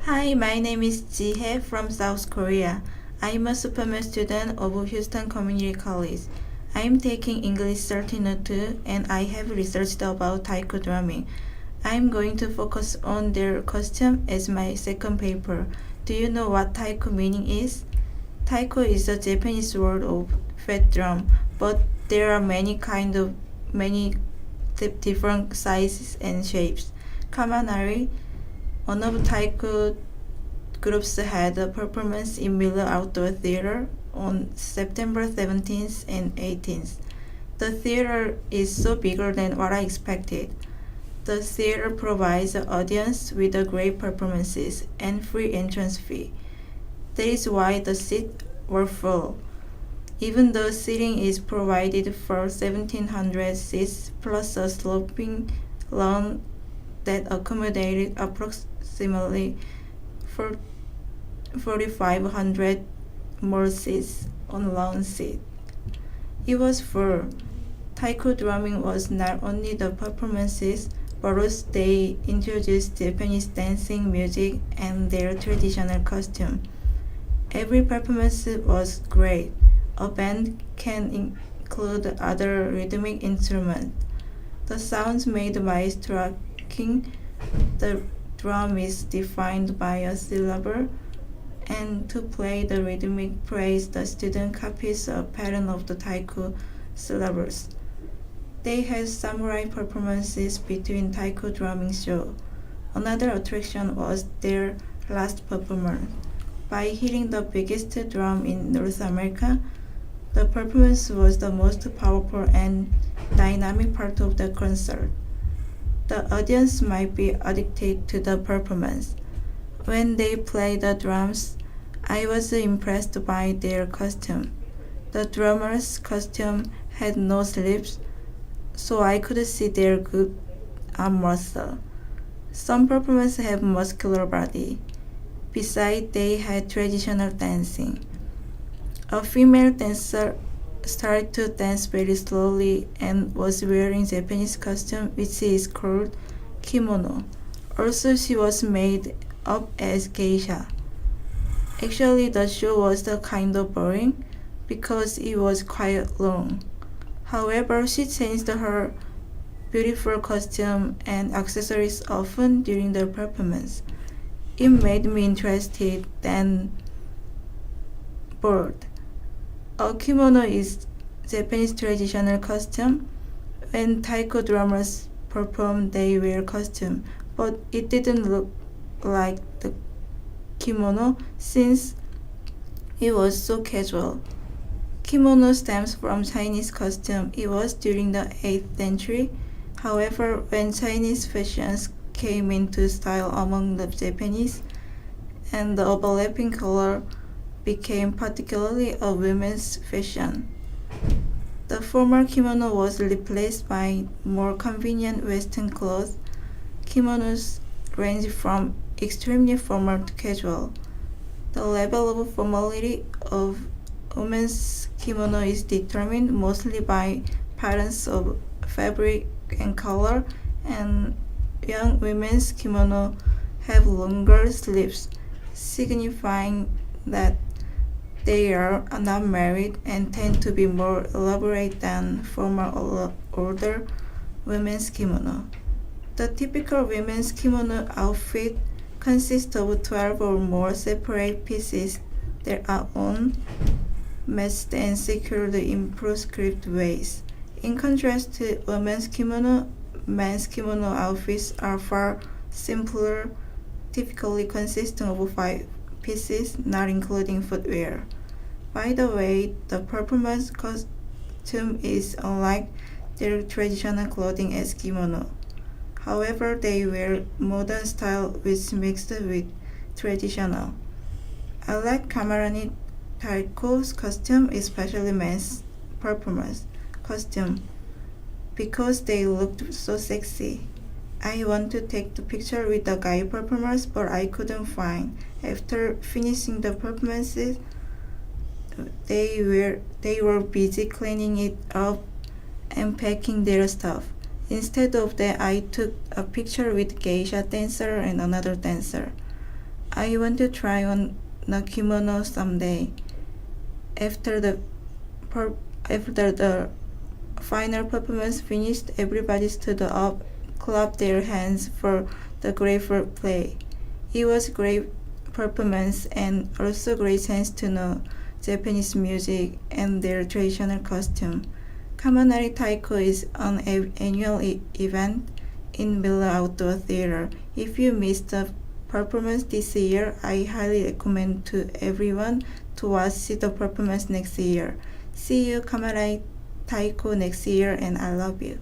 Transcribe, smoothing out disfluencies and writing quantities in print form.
Hi, my name is Jihye from South Korea. I'm a sophomore student of Houston Community College. I'm taking English 1302 and I have researched about taiko drumming. I'm going to focus on their costume as my second paper. Do you know what taiko meaning is? Taiko is a Japanese word of fat drum, but there are many different sizes and shapes. Kamanari, one of taiko groups had a performance in Miller Outdoor Theater on September 17th and 18th. The theater is so bigger than what I expected. The theater provides the audience with a great performances and free entrance fee. That is why the seats were full. Even though seating is provided for 1,700 seats plus a sloping lawn that accommodated approximately 4,500 more seats on lawn seat. It was full. Taiko drumming was not only the performances, but also they introduced Japanese dancing music and their traditional costume. Every performance was great. A band can include other rhythmic instruments. The sounds made by striking the drum is defined by a syllable, and to play the rhythmic praise, the student copies a pattern of the taiko syllables. They had samurai performances between taiko drumming show. Another attraction was their last performance. By hitting the biggest drum in North America, the performance was the most powerful and dynamic part of the concert. The audience might be addicted to the performance. When they played the drums, I was impressed by their costume. The drummer's costume had no sleeves, so I could see their good arm muscle. Some performers have muscular body. Besides, they had traditional dancing. A female dancer started to dance very slowly and was wearing Japanese costume which is called kimono. Also, she was made up as geisha. Actually, the show was the kind of boring because it was quite long. However, she changed her beautiful costume and accessories often during the performance. It made me interested and bored. A kimono is Japanese traditional costume. When taiko drummers perform, they wear costume, but it didn't look like the kimono since it was so casual. Kimono stems from Chinese costume. It was during the 8th century. However, when Chinese fashions came into style among the Japanese, and the overlapping color became particularly a women's fashion. The former kimono was replaced by more convenient Western clothes. Kimonos range from extremely formal to casual. The level of formality of women's kimono is determined mostly by patterns of fabric and color, and young women's kimono have longer sleeves, signifying that they are not married and tend to be more elaborate than former older women's kimono. The typical women's kimono outfit consists of 12 or more separate pieces that are worn, matched, and secured in prescribed ways. In contrast to women's kimono, men's kimono outfits are far simpler, typically consisting of 5 pieces, not including footwear. By the way, the performance costume is unlike their traditional clothing as kimono. However, they wear modern style which mixed with traditional. I like Kamarani Taiko's costume, especially men's performance costume, because they looked so sexy. I want to take the picture with the guy performers, but I couldn't find. After finishing the performances, they were busy cleaning it up and packing their stuff. Instead of that, I took a picture with geisha dancer and another dancer. I want to try on the kimono someday. After the after the final performance finished, everybody stood up, clapped their hands for the grateful play. It was a great performance and also great chance to know Japanese music and their traditional costume. Kamanari Taiko is an annual event in Miller Outdoor Theater. If you missed the performance this year, I highly recommend to everyone to watch the performance next year. See you Kamanari Taiko next year, and I love you.